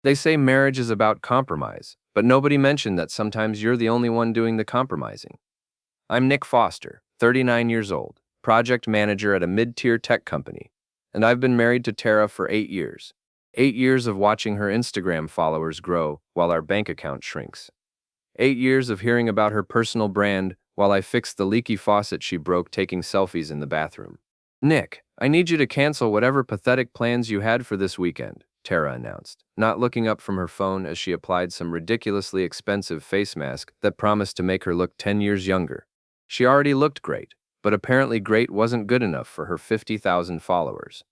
They say marriage is about compromise, but nobody mentioned that sometimes you're the only one doing the compromising. I'm Nick Foster, 39 years old, project manager at a mid-tier tech company, and I've been married to Tara for 8 years. 8 years of watching her Instagram followers grow while our bank account shrinks. 8 years of hearing about her personal brand while I fixed the leaky faucet she broke taking selfies in the bathroom. Nick, I need you to cancel whatever pathetic plans you had for this weekend, Tara announced, not looking up from her phone as she applied some ridiculously expensive face mask that promised to make her look 10 years younger. She already looked great, but apparently great wasn't good enough for her 50,000 followers.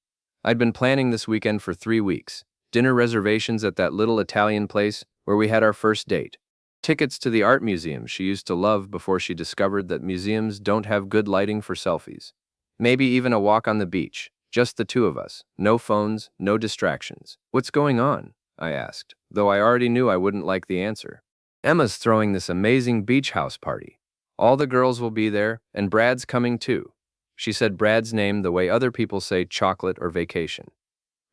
I'd been planning this weekend for 3 weeks, dinner reservations at that little Italian place where we had our first date, tickets to the art museum she used to love before she discovered that museums don't have good lighting for selfies. Maybe even a walk on the beach, just the two of us, no phones, no distractions. What's going on? I asked, though I already knew I wouldn't like the answer. Emma's throwing this amazing beach house party. All the girls will be there, and Brad's coming too. She said Brad's name the way other people say chocolate or vacation.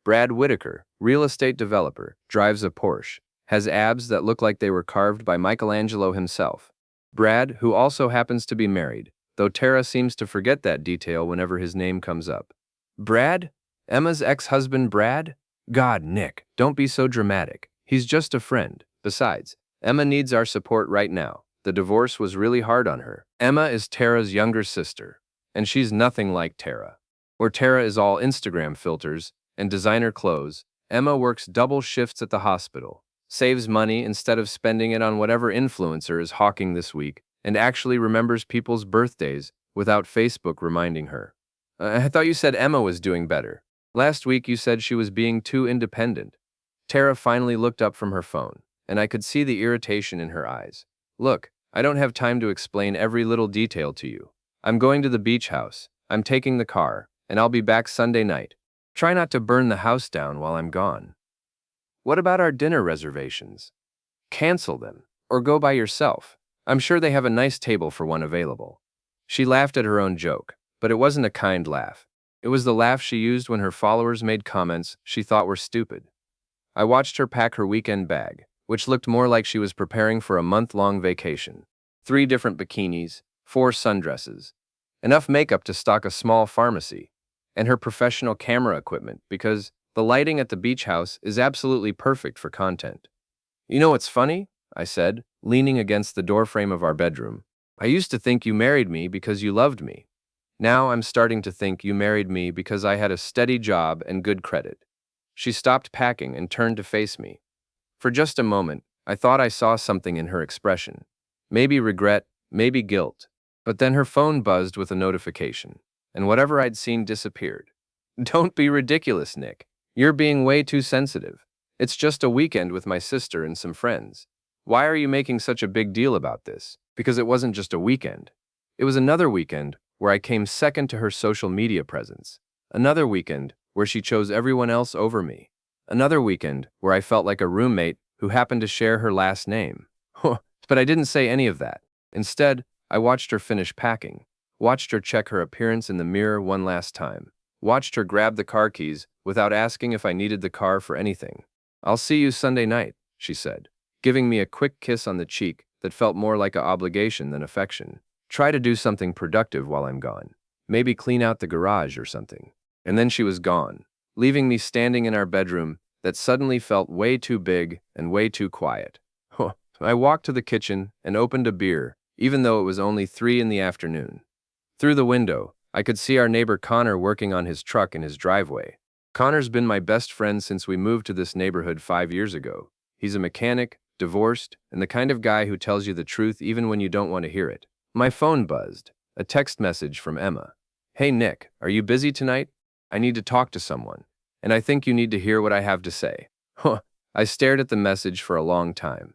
Brad Whitaker, real estate developer, drives a Porsche, has abs that look like they were carved by Michelangelo himself. Brad, who also happens to be married, though Tara seems to forget that detail whenever his name comes up. Brad? Emma's ex-husband Brad? God, Nick, don't be so dramatic. He's just a friend. Besides, Emma needs our support right now. The divorce was really hard on her. Emma is Tara's younger sister, and she's nothing like Tara. Where Tara is all Instagram filters and designer clothes, Emma works double shifts at the hospital, saves money instead of spending it on whatever influencer is hawking this week, and actually remembers people's birthdays without Facebook reminding her. I thought you said Emma was doing better. Last week you said she was being too independent. Tara finally looked up from her phone, and I could see the irritation in her eyes. Look, I don't have time to explain every little detail to you. I'm going to the beach house, I'm taking the car, and I'll be back Sunday night. Try not to burn the house down while I'm gone. What about our dinner reservations? Cancel them, or go by yourself. I'm sure they have a nice table for one available. She laughed at her own joke, but it wasn't a kind laugh. It was the laugh she used when her followers made comments she thought were stupid. I watched her pack her weekend bag, which looked more like she was preparing for a month-long vacation. 3 different bikinis, 4 sundresses, enough makeup to stock a small pharmacy, and her professional camera equipment because the lighting at the beach house is absolutely perfect for content. You know what's funny? I said, leaning against the doorframe of our bedroom. I used to think you married me because you loved me. Now I'm starting to think you married me because I had a steady job and good credit. She stopped packing and turned to face me. For just a moment, I thought I saw something in her expression. Maybe regret, maybe guilt. But then her phone buzzed with a notification, and whatever I'd seen disappeared. Don't be ridiculous, Nick. You're being way too sensitive. It's just a weekend with my sister and some friends. Why are you making such a big deal about this? Because it wasn't just a weekend. It was another weekend where I came second to her social media presence. Another weekend where she chose everyone else over me. Another weekend where I felt like a roommate who happened to share her last name. But I didn't say any of that. Instead, I watched her finish packing, watched her check her appearance in the mirror one last time, watched her grab the car keys without asking if I needed the car for anything. I'll see you Sunday night, she said, giving me a quick kiss on the cheek that felt more like an obligation than affection. Try to do something productive while I'm gone. Maybe clean out the garage or something. And then she was gone, leaving me standing in our bedroom that suddenly felt way too big and way too quiet. I walked to the kitchen and opened a beer, even though it was only 3 in the afternoon. Through the window, I could see our neighbor Connor working on his truck in his driveway. Connor's been my best friend since we moved to this neighborhood 5 years ago. He's a mechanic, divorced, and the kind of guy who tells you the truth even when you don't want to hear it. My phone buzzed, a text message from Emma. Hey Nick, are you busy tonight? I need to talk to someone, and I think you need to hear what I have to say. I stared at the message for a long time.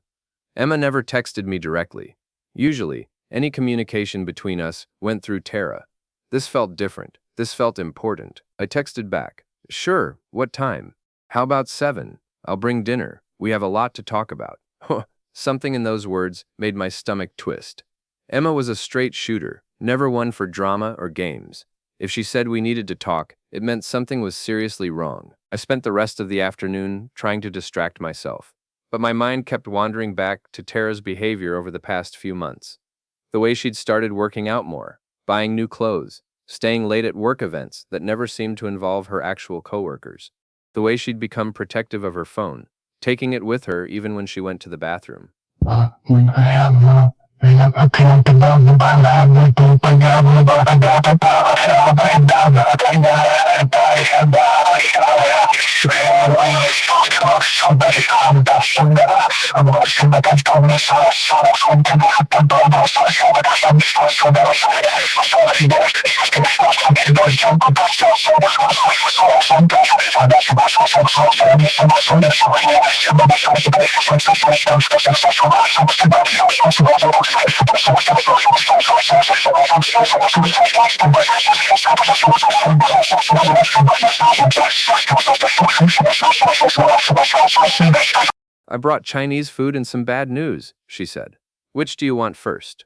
Emma never texted me directly. Usually, any communication between us went through Tara. This felt different. This felt important. I texted back. Sure, what time? How about 7? I'll bring dinner. We have a lot to talk about. Something in those words made my stomach twist. Emma was a straight shooter, never one for drama or games. If she said we needed to talk, It meant something was seriously wrong. I spent the rest of the afternoon trying to distract myself, but my mind kept wandering back to Tara's behavior over the past few months. The way she'd started working out more, buying new clothes, staying late at work events that never seemed to involve her actual coworkers. The way she'd become protective of her phone, taking it with her even when she went to the bathroom. I brought Chinese food and some bad news, she said. Which do you want first?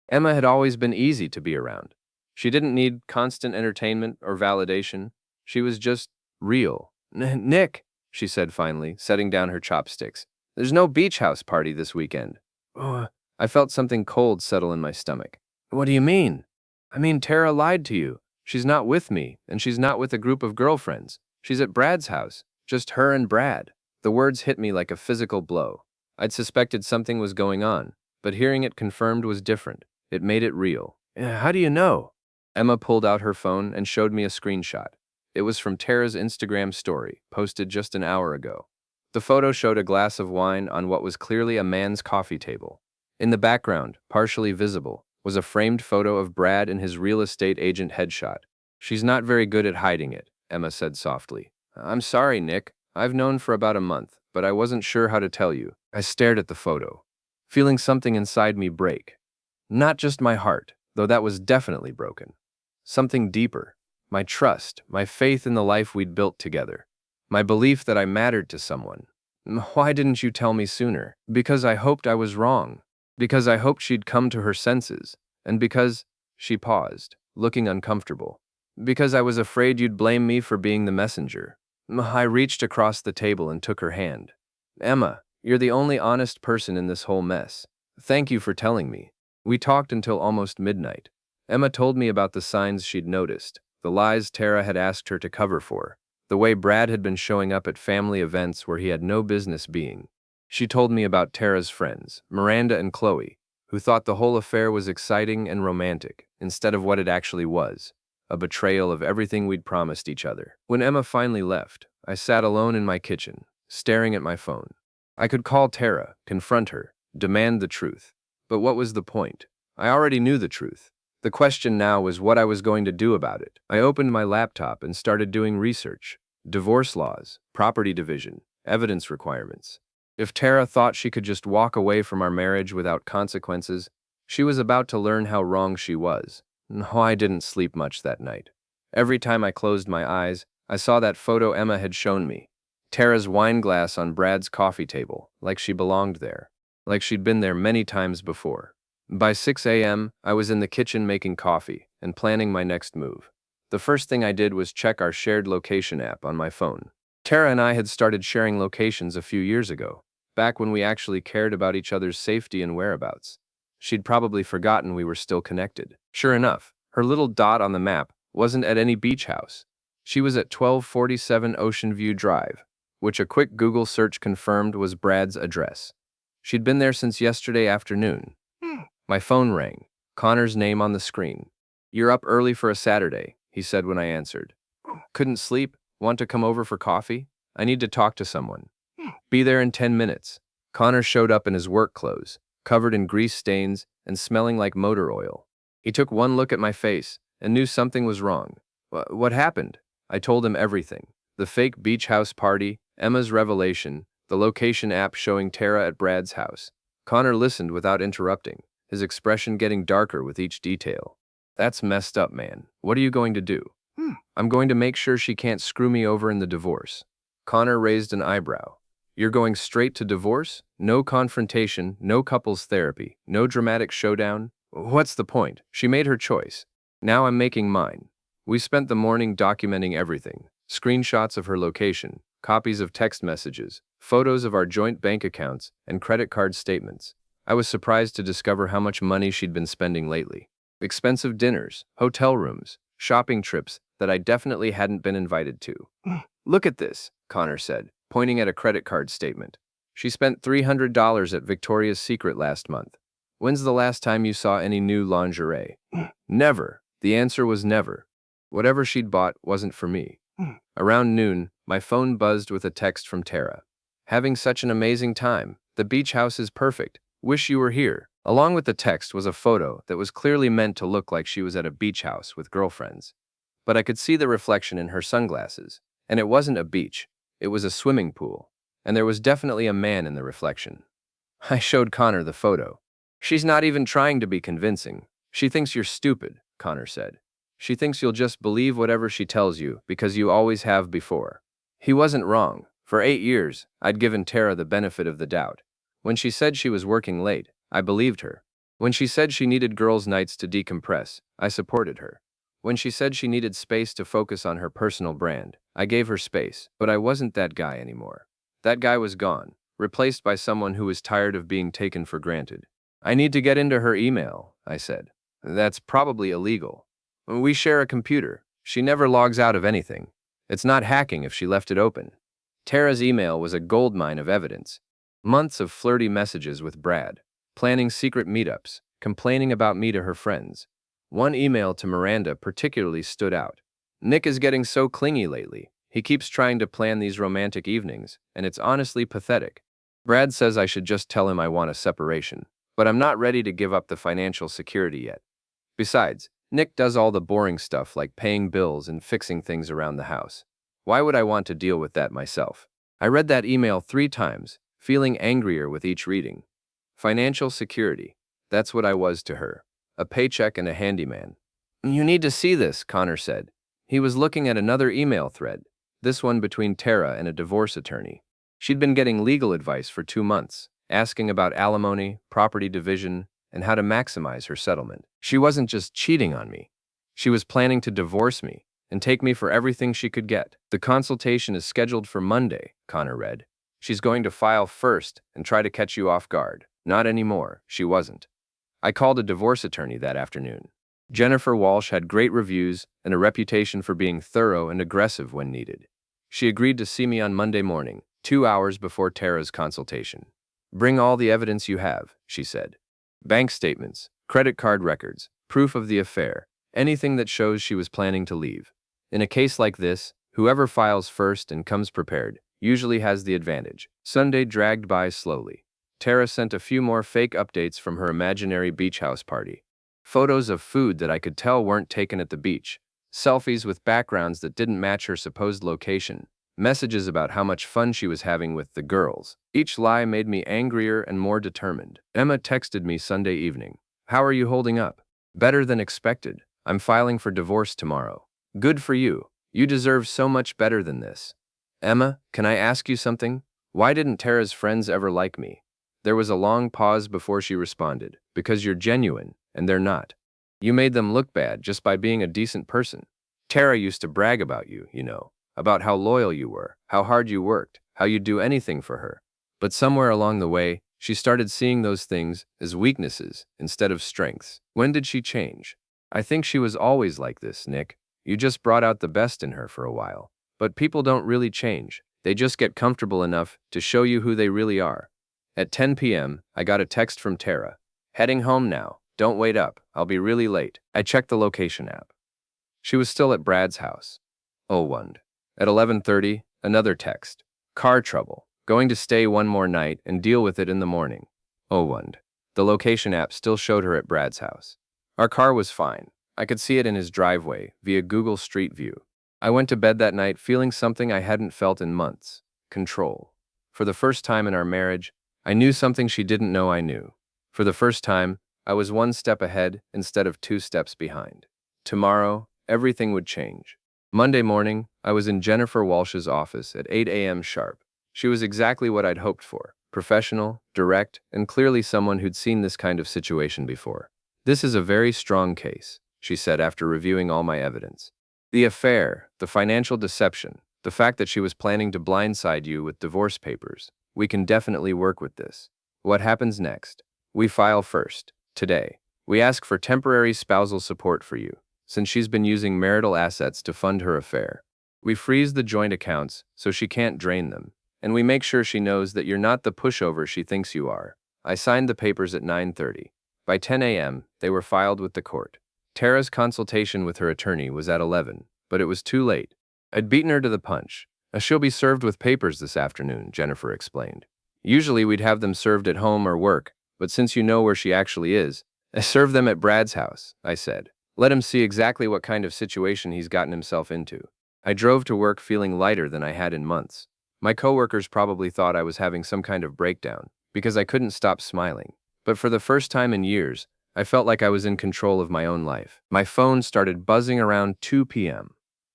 Emma had always been easy to be around. She didn't need constant entertainment or validation. She was just real. Nick, she said finally, setting down her chopsticks. There's no beach house party this weekend. I felt something cold settle in my stomach. What do you mean? I mean, Tara lied to you. She's not with me, and she's not with a group of girlfriends. She's at Brad's house. Just her and Brad. The words hit me like a physical blow. I'd suspected something was going on, but hearing it confirmed was different. It made it real. How do you know? Emma pulled out her phone and showed me a screenshot. It was from Tara's Instagram story, posted just an hour ago. The photo showed a glass of wine on what was clearly a man's coffee table. In the background, partially visible, was a framed photo of Brad in his real estate agent headshot. She's not very good at hiding it, Emma said softly. I'm sorry, Nick. I've known for about a month, but I wasn't sure how to tell you. I stared at the photo, feeling something inside me break. Not just my heart, though that was definitely broken. Something deeper. My trust, my faith in the life we'd built together. My belief that I mattered to someone. Why didn't you tell me sooner? Because I hoped I was wrong. Because I hoped she'd come to her senses. And because, she paused, looking uncomfortable. Because I was afraid you'd blame me for being the messenger. I reached across the table and took her hand. Emma, you're the only honest person in this whole mess. Thank you for telling me. We talked until almost midnight. Emma told me about the signs she'd noticed, the lies Tara had asked her to cover for, the way Brad had been showing up at family events where he had no business being. She told me about Tara's friends, Miranda and Chloe, who thought the whole affair was exciting and romantic, instead of what it actually was, a betrayal of everything we'd promised each other. When Emma finally left, I sat alone in my kitchen, staring at my phone. I could call Tara, confront her, demand the truth. But what was the point? I already knew the truth. The question now was what I was going to do about it. I opened my laptop and started doing research. Divorce laws, property division, evidence requirements. If Tara thought she could just walk away from our marriage without consequences, she was about to learn how wrong she was. No, I didn't sleep much that night. Every time I closed my eyes, I saw that photo Emma had shown me. Tara's wine glass on Brad's coffee table, like she belonged there, like she'd been there many times before. By 6 a.m., I was in the kitchen making coffee and planning my next move. The first thing I did was check our shared location app on my phone. Tara and I had started sharing locations a few years ago, back when we actually cared about each other's safety and whereabouts. She'd probably forgotten we were still connected. Sure enough, her little dot on the map wasn't at any beach house. She was at 1247 Ocean View Drive, which a quick Google search confirmed was Brad's address. She'd been there since yesterday afternoon. My phone rang, Connor's name on the screen. You're up early for a Saturday, he said when I answered. Couldn't sleep? Want to come over for coffee? I need to talk to someone. Be there in 10 minutes. Connor showed up in his work clothes, covered in grease stains and smelling like motor oil. He took one look at my face and knew something was wrong. What happened? I told him everything. The fake beach house party, Emma's revelation, the location app showing Tara at Brad's house. Connor listened without interrupting, his expression getting darker with each detail. That's messed up, man. What are you going to do? I'm going to make sure she can't screw me over in the divorce. Connor raised an eyebrow. You're going straight to divorce? No confrontation, no couples therapy, no dramatic showdown? What's the point? She made her choice. Now I'm making mine. We spent the morning documenting everything. Screenshots of her location, copies of text messages, photos of our joint bank accounts, and credit card statements. I was surprised to discover how much money she'd been spending lately. Expensive dinners, hotel rooms, shopping trips that I definitely hadn't been invited to. Look at this, Connor said, pointing at a credit card statement. She spent $300 at Victoria's Secret last month. When's the last time you saw any new lingerie? Never. The answer was never. Whatever she'd bought wasn't for me. Around noon, my phone buzzed with a text from Tara. Having such an amazing time. The beach house is perfect. Wish you were here. Along with the text was a photo that was clearly meant to look like she was at a beach house with girlfriends. But I could see the reflection in her sunglasses. And it wasn't a beach. It was a swimming pool. And there was definitely a man in the reflection. I showed Connor the photo. She's not even trying to be convincing. She thinks you're stupid, Connor said. She thinks you'll just believe whatever she tells you because you always have before. He wasn't wrong. For 8 years, I'd given Tara the benefit of the doubt. When she said she was working late, I believed her. When she said she needed girls' nights to decompress, I supported her. When she said she needed space to focus on her personal brand, I gave her space, but I wasn't that guy anymore. That guy was gone, replaced by someone who was tired of being taken for granted. I need to get into her email, I said. That's probably illegal. We share a computer. She never logs out of anything. It's not hacking if she left it open. Tara's email was a goldmine of evidence. Months of flirty messages with Brad, planning secret meetups, complaining about me to her friends. One email to Miranda particularly stood out. Nick is getting so clingy lately. He keeps trying to plan these romantic evenings, and it's honestly pathetic. Brad says I should just tell him I want a separation, but I'm not ready to give up the financial security yet. Besides, Nick does all the boring stuff like paying bills and fixing things around the house. Why would I want to deal with that myself? I read that email 3 times, feeling angrier with each reading. Financial security. That's what I was to her. A paycheck and a handyman. You need to see this, Connor said. He was looking at another email thread, this one between Tara and a divorce attorney. She'd been getting legal advice for 2 months, asking about alimony, property division, and how to maximize her settlement. She wasn't just cheating on me. She was planning to divorce me and take me for everything she could get. The consultation is scheduled for Monday, Connor read. She's going to file first and try to catch you off guard. Not anymore, she wasn't. I called a divorce attorney that afternoon. Jennifer Walsh had great reviews and a reputation for being thorough and aggressive when needed. She agreed to see me on Monday morning, 2 hours before Tara's consultation. Bring all the evidence you have, she said. Bank statements, credit card records, proof of the affair, anything that shows she was planning to leave. In a case like this, whoever files first and comes prepared usually has the advantage. Sunday dragged by slowly. Tara sent a few more fake updates from her imaginary beach house party. Photos of food that I could tell weren't taken at the beach. Selfies with backgrounds that didn't match her supposed location. Messages about how much fun she was having with the girls. Each lie made me angrier and more determined. Emma texted me Sunday evening. How are you holding up? Better than expected. I'm filing for divorce tomorrow. Good for you. You deserve so much better than this. Emma, can I ask you something? Why didn't Tara's friends ever like me? There was a long pause before she responded. Because you're genuine, and they're not. You made them look bad just by being a decent person. Tara used to brag about you, about how loyal you were, how hard you worked, how you'd do anything for her. But somewhere along the way, she started seeing those things as weaknesses instead of strengths. When did she change? I think she was always like this, Nick. You just brought out the best in her for a while. But people don't really change. They just get comfortable enough to show you who they really are. At 10 p.m., I got a text from Tara. Heading home now. Don't wait up. I'll be really late. I checked the location app. She was still at Brad's house. Oh, wand. At 11:30, another text. Car trouble. Going to stay one more night and deal with it in the morning. Owand. The location app still showed her at Brad's house. Our car was fine. I could see it in his driveway via Google Street View. I went to bed that night feeling something I hadn't felt in months. Control. For the first time in our marriage, I knew something she didn't know I knew. For the first time, I was one step ahead instead of two steps behind. Tomorrow, everything would change. Monday morning, I was in Jennifer Walsh's office at 8 a.m. sharp. She was exactly what I'd hoped for. Professional, direct, and clearly someone who'd seen this kind of situation before. "This is a very strong case," she said after reviewing all my evidence. "The affair, the financial deception, the fact that she was planning to blindside you with divorce papers. We can definitely work with this. What happens next? We file first, today. We ask for temporary spousal support for you, since she's been using marital assets to fund her affair. We freeze the joint accounts so she can't drain them, and we make sure she knows that you're not the pushover she thinks you are." I signed the papers at 9:30. By 10 a.m., they were filed with the court. Tara's consultation with her attorney was at 11, but it was too late. I'd beaten her to the punch. "She'll be served with papers this afternoon," Jennifer explained. "Usually we'd have them served at home or work, but since you know where she actually is, serve them at Brad's house," I said. "Let him see exactly what kind of situation he's gotten himself into." I drove to work feeling lighter than I had in months. My coworkers probably thought I was having some kind of breakdown, because I couldn't stop smiling. But for the first time in years, I felt like I was in control of my own life. My phone started buzzing around 2 p.m.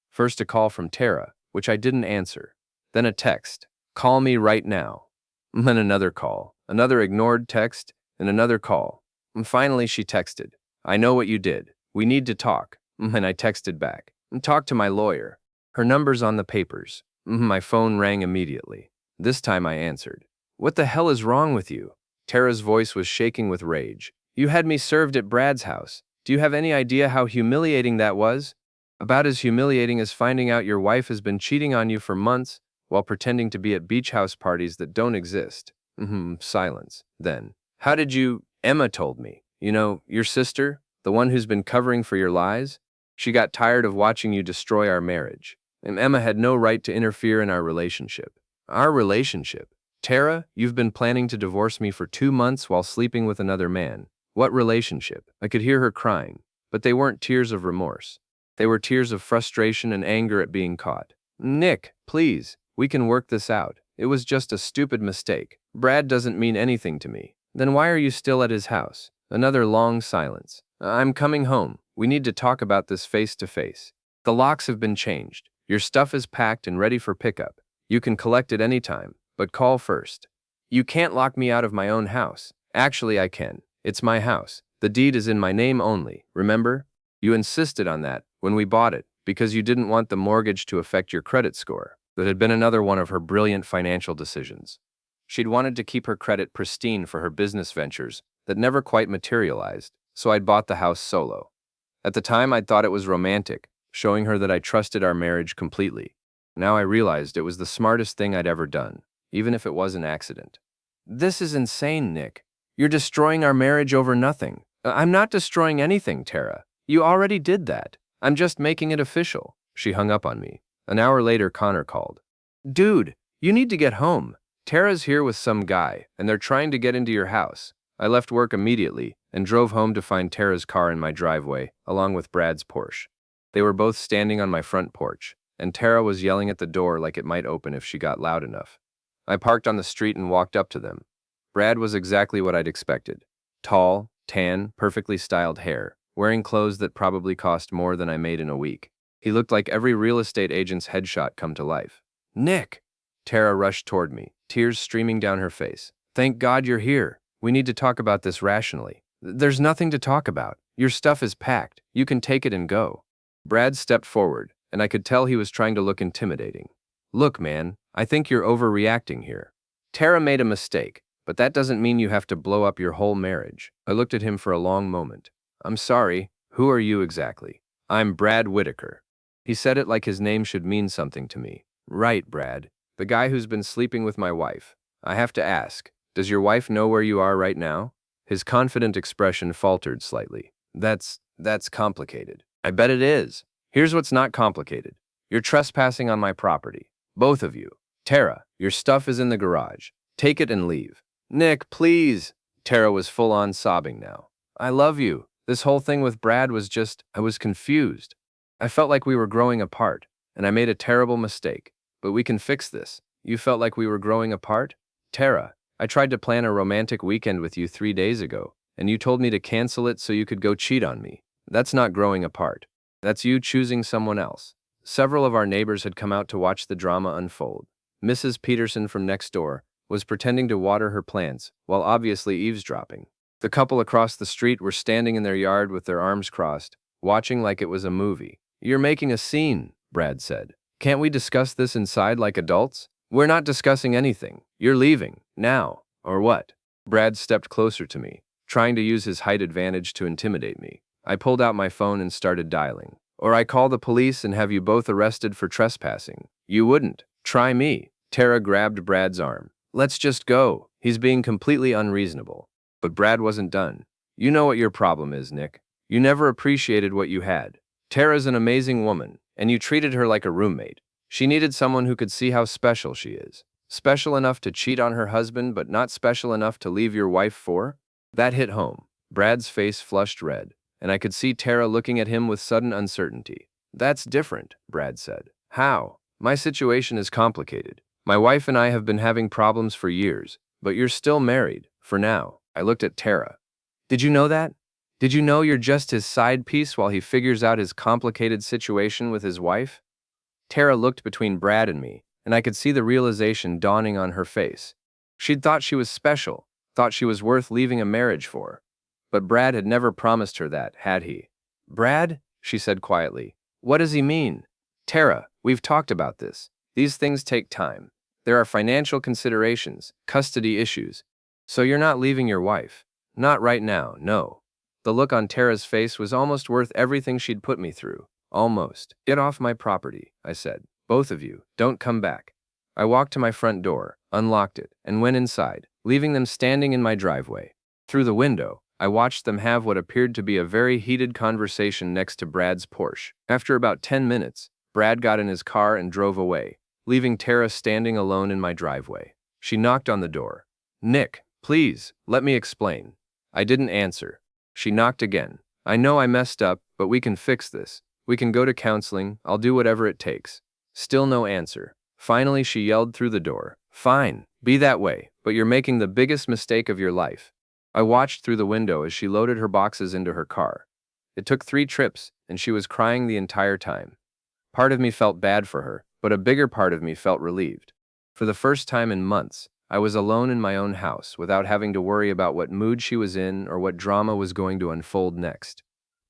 First a call from Tara, which I didn't answer. Then a text. "Call me right now." Then another call, another ignored text, and another call. And finally she texted, "I know what you did. We need to talk." And I texted back, "Talk to my lawyer." Her number's on the papers. My phone rang immediately. This time I answered. "What the hell is wrong with you?" Tara's voice was shaking with rage. "You had me served at Brad's house. Do you have any idea how humiliating that was? About as humiliating as finding out your wife has been cheating on you for months while pretending to be at beach house parties that don't exist." Silence. Then, "How did you—" "Emma told me. You know, your sister, the one who's been covering for your lies? She got tired of watching you destroy our marriage. And Emma had no right to interfere in our relationship." "Our relationship? Tara, you've been planning to divorce me for 2 months while sleeping with another man. What relationship?" I could hear her crying, but they weren't tears of remorse. They were tears of frustration and anger at being caught. "Nick, please, we can work this out. It was just a stupid mistake. Brad doesn't mean anything to me." "Then why are you still at his house?" Another long silence. "I'm coming home. We need to talk about this face to face. The locks have been changed. Your stuff is packed and ready for pickup. You can collect it anytime, but call first." "You can't lock me out of my own house." "Actually, I can. It's my house. The deed is in my name only, remember? You insisted on that when we bought it because you didn't want the mortgage to affect your credit score." That had been another one of her brilliant financial decisions. She'd wanted to keep her credit pristine for her business ventures that never quite materialized, so I'd bought the house solo. At the time, I'd thought it was romantic, showing her that I trusted our marriage completely. Now I realized it was the smartest thing I'd ever done, even if it was an accident. "This is insane, Nick. You're destroying our marriage over nothing." "I'm not destroying anything, Tara. You already did that. I'm just making it official." She hung up on me. An hour later, Connor called. "Dude, you need to get home. Tara's here with some guy, and they're trying to get into your house." I left work immediately and drove home to find Tara's car in my driveway, along with Brad's Porsche. They were both standing on my front porch, and Tara was yelling at the door like it might open if she got loud enough. I parked on the street and walked up to them. Brad was exactly what I'd expected. Tall, tan, perfectly styled hair, wearing clothes that probably cost more than I made in a week. He looked like every real estate agent's headshot come to life. "Nick!" Tara rushed toward me, tears streaming down her face. "Thank God you're here. We need to talk about this rationally." "There's nothing to talk about. Your stuff is packed. You can take it and go." Brad stepped forward, and I could tell he was trying to look intimidating. "Look, man, I think you're overreacting here. Tara made a mistake, but that doesn't mean you have to blow up your whole marriage." I looked at him for a long moment. "I'm sorry, who are you exactly?" "I'm Brad Whitaker." He said it like his name should mean something to me. "Right, Brad. The guy who's been sleeping with my wife. I have to ask, does your wife know where you are right now?" His confident expression faltered slightly. That's complicated." "I bet it is. Here's what's not complicated. You're trespassing on my property. Both of you. Tara, your stuff is in the garage. Take it and leave. Nick, please. Tara was full on sobbing now. I love you. This whole thing with Brad was I was confused. I felt like we were growing apart, and I made a terrible mistake. But we can fix this. You felt like we were growing apart? Tara, I tried to plan a romantic weekend with you 3 days ago, and you told me to cancel it so you could go cheat on me. That's not growing apart. That's you choosing someone else. Several of our neighbors had come out to watch the drama unfold. Mrs. Peterson from next door was pretending to water her plants while obviously eavesdropping. The couple across the street were standing in their yard with their arms crossed, watching like it was a movie. You're making a scene, Brad said. Can't we discuss this inside like adults? We're not discussing anything. You're leaving. Now. Or what? Brad stepped closer to me, trying to use his height advantage to intimidate me. I pulled out my phone and started dialing. Or I call the police and have you both arrested for trespassing. You wouldn't. Try me. Tara grabbed Brad's arm. Let's just go. He's being completely unreasonable. But Brad wasn't done. You know what your problem is, Nick. You never appreciated what you had. Tara's an amazing woman, and you treated her like a roommate. She needed someone who could see how special she is. Special enough to cheat on her husband, but not special enough to leave your wife for? That hit home. Brad's face flushed red, and I could see Tara looking at him with sudden uncertainty. That's different, Brad said. How? My situation is complicated. My wife and I have been having problems for years, but you're still married, for now. I looked at Tara. Did you know that? Did you know you're just his side piece while he figures out his complicated situation with his wife? Tara looked between Brad and me, and I could see the realization dawning on her face. She'd thought she was special, thought she was worth leaving a marriage for. But Brad had never promised her that, had he? Brad? She said quietly. What does he mean? Tara, we've talked about this. These things take time. There are financial considerations, custody issues. So you're not leaving your wife? Not right now, no. The look on Tara's face was almost worth everything she'd put me through. Almost. Get off my property, I said. Both of you, don't come back. I walked to my front door, unlocked it, and went inside, leaving them standing in my driveway. Through the window, I watched them have what appeared to be a very heated conversation next to Brad's Porsche. After about 10 minutes, Brad got in his car and drove away, leaving Tara standing alone in my driveway. She knocked on the door. Nick, please, let me explain. I didn't answer. She knocked again. I know I messed up, but we can fix this. We can go to counseling. I'll do whatever it takes. Still no answer. Finally, she yelled through the door. Fine, be that way, but you're making the biggest mistake of your life. I watched through the window as she loaded her boxes into her car. It took 3 trips, and she was crying the entire time. Part of me felt bad for her, but a bigger part of me felt relieved. For the first time in months, I was alone in my own house without having to worry about what mood she was in or what drama was going to unfold next.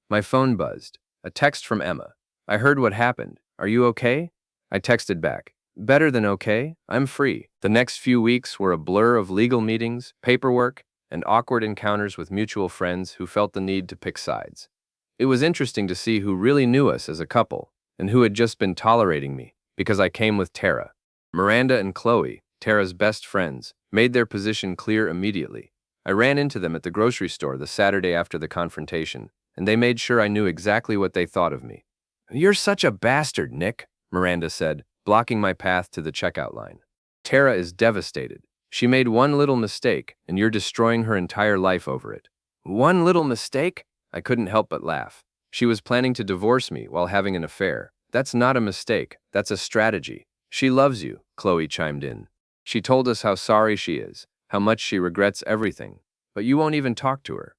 My phone buzzed. A text from Emma. I heard what happened. Are you okay? I texted back. Better than okay. I'm free. The next few weeks were a blur of legal meetings, paperwork, and awkward encounters with mutual friends who felt the need to pick sides. It was interesting to see who really knew us as a couple and who had just been tolerating me because I came with Tara. Miranda and Chloe, Tara's best friends, made their position clear immediately. I ran into them at the grocery store the Saturday after the confrontation, and they made sure I knew exactly what they thought of me. You're such a bastard, Nick, Miranda said, blocking my path to the checkout line. Tara is devastated. She made one little mistake, and you're destroying her entire life over it. One little mistake? I couldn't help but laugh. She was planning to divorce me while having an affair. That's not a mistake, that's a strategy. She loves you, Chloe chimed in. She told us how sorry she is, how much she regrets everything, but you won't even talk to her.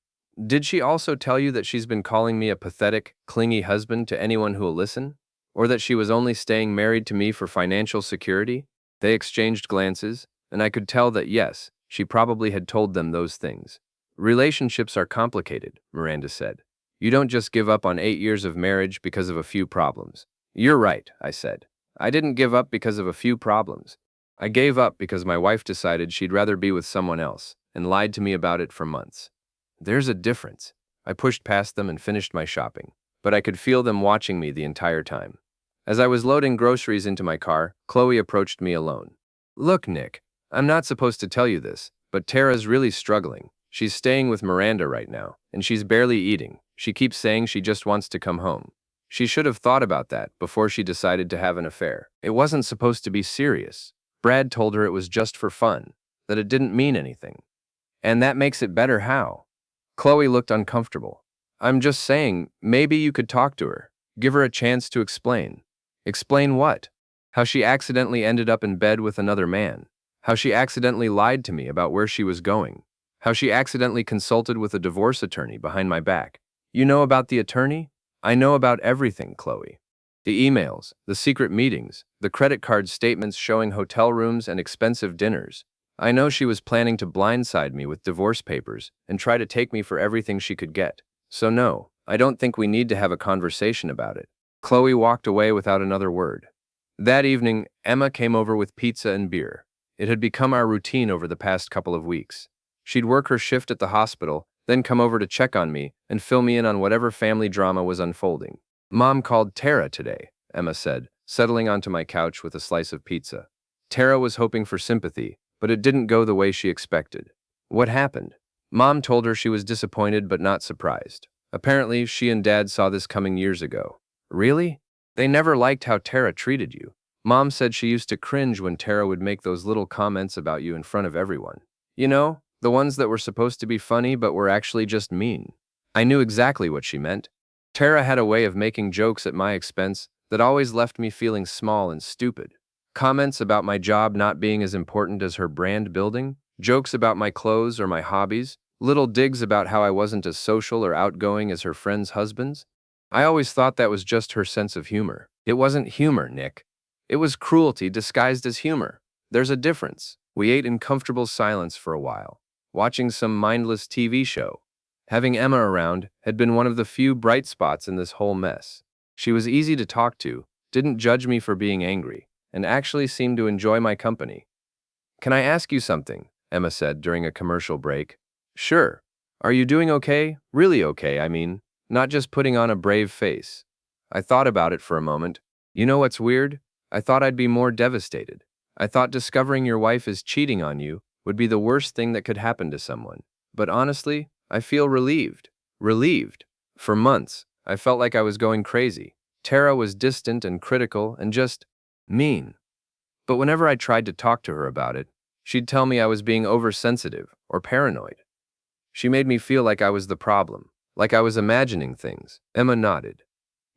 Did she also tell you that she's been calling me a pathetic, clingy husband to anyone who'll listen? Or that she was only staying married to me for financial security? They exchanged glances, and I could tell that yes, she probably had told them those things. Relationships are complicated, Miranda said. You don't just give up on 8 years of marriage because of a few problems. You're right, I said. I didn't give up because of a few problems. I gave up because my wife decided she'd rather be with someone else and lied to me about it for months. There's a difference. I pushed past them and finished my shopping, but I could feel them watching me the entire time. As I was loading groceries into my car, Chloe approached me alone. Look, Nick, I'm not supposed to tell you this, but Tara's really struggling. She's staying with Miranda right now, and she's barely eating. She keeps saying she just wants to come home. She should have thought about that before she decided to have an affair. It wasn't supposed to be serious. Brad told her it was just for fun, that it didn't mean anything. And that makes it better how? Chloe looked uncomfortable. I'm just saying, maybe you could talk to her. Give her a chance to explain. Explain what? How she accidentally ended up in bed with another man. How she accidentally lied to me about where she was going. How she accidentally consulted with a divorce attorney behind my back. You know about the attorney? I know about everything, Chloe. The emails, the secret meetings, the credit card statements showing hotel rooms and expensive dinners. I know she was planning to blindside me with divorce papers and try to take me for everything she could get. So no, I don't think we need to have a conversation about it. Chloe walked away without another word. That evening, Emma came over with pizza and beer. It had become our routine over the past couple of weeks. She'd work her shift at the hospital, then come over to check on me and fill me in on whatever family drama was unfolding. Mom called Tara today, Emma said, settling onto my couch with a slice of pizza. Tara was hoping for sympathy, but it didn't go the way she expected. What happened? Mom told her she was disappointed but not surprised. Apparently, she and Dad saw this coming years ago. Really? They never liked how Tara treated you. Mom said she used to cringe when Tara would make those little comments about you in front of everyone. You know, the ones that were supposed to be funny but were actually just mean. I knew exactly what she meant. Tara had a way of making jokes at my expense that always left me feeling small and stupid. Comments about my job not being as important as her brand building, jokes about my clothes or my hobbies, little digs about how I wasn't as social or outgoing as her friends' husbands. I always thought that was just her sense of humor. It wasn't humor, Nick. It was cruelty disguised as humor. There's a difference. We ate in comfortable silence for a while, watching some mindless TV show. Having Emma around had been one of the few bright spots in this whole mess. She was easy to talk to, didn't judge me for being angry, and actually seemed to enjoy my company. Can I ask you something? Emma said during a commercial break. Sure. Are you doing okay? Really okay, I mean. Not just putting on a brave face. I thought about it for a moment. You know what's weird? I thought I'd be more devastated. I thought discovering your wife is cheating on you would be the worst thing that could happen to someone. But honestly, I feel relieved. Relieved. For months, I felt like I was going crazy. Tara was distant and critical and just mean. But whenever I tried to talk to her about it, she'd tell me I was being oversensitive or paranoid. She made me feel like I was the problem, like I was imagining things. Emma nodded.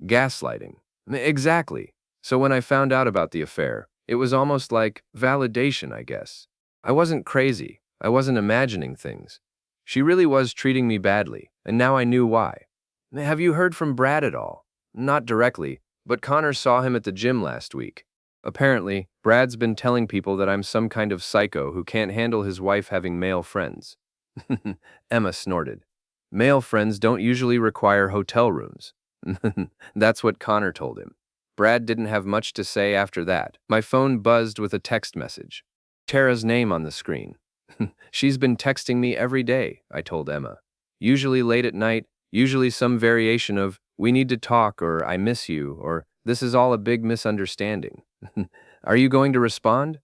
Gaslighting. Exactly. So when I found out about the affair, it was almost like validation, I guess. I wasn't crazy. I wasn't imagining things. She really was treating me badly, and now I knew why. Have you heard from Brad at all? Not directly, but Connor saw him at the gym last week. Apparently, Brad's been telling people that I'm some kind of psycho who can't handle his wife having male friends. Emma snorted. Male friends don't usually require hotel rooms. That's what Connor told him. Brad didn't have much to say after that. My phone buzzed with a text message. Tara's name on the screen. She's been texting me every day, I told Emma. Usually late at night, usually some variation of, we need to talk, or I miss you, or this is all a big misunderstanding. Are you going to respond?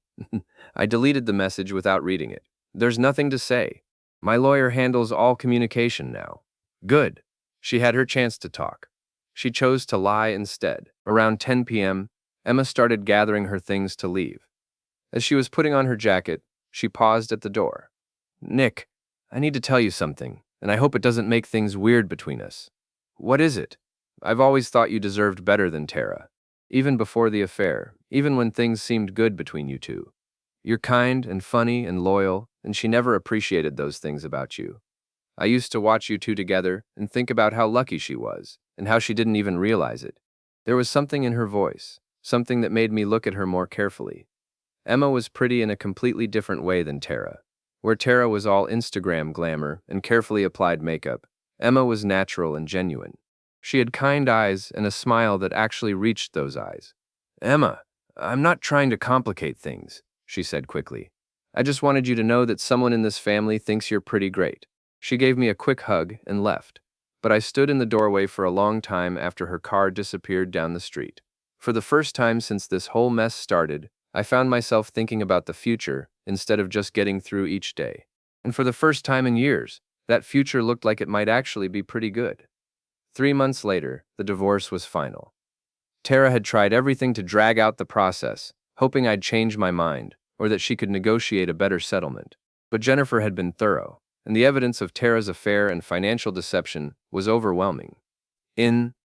I deleted the message without reading it. There's nothing to say. My lawyer handles all communication now. Good. She had her chance to talk. She chose to lie instead. Around 10 p.m., Emma started gathering her things to leave. As she was putting on her jacket, she paused at the door. Nick, I need to tell you something, and I hope it doesn't make things weird between us. What is it? I've always thought you deserved better than Tara. Even before the affair, even when things seemed good between you two. You're kind and funny and loyal, and she never appreciated those things about you. I used to watch you two together and think about how lucky she was, and how she didn't even realize it. There was something in her voice, something that made me look at her more carefully. Emma was pretty in a completely different way than Tara. Where Tara was all Instagram glamour and carefully applied makeup, Emma was natural and genuine. She had kind eyes and a smile that actually reached those eyes. Emma, I'm not trying to complicate things, she said quickly. I just wanted you to know that someone in this family thinks you're pretty great. She gave me a quick hug and left, but I stood in the doorway for a long time after her car disappeared down the street. For the first time since this whole mess started, I found myself thinking about the future instead of just getting through each day. And for the first time in years, that future looked like it might actually be pretty good. 3 months later, the divorce was final. Tara had tried everything to drag out the process, hoping I'd change my mind, or that she could negotiate a better settlement. But Jennifer had been thorough, and the evidence of Tara's affair and financial deception was overwhelming. In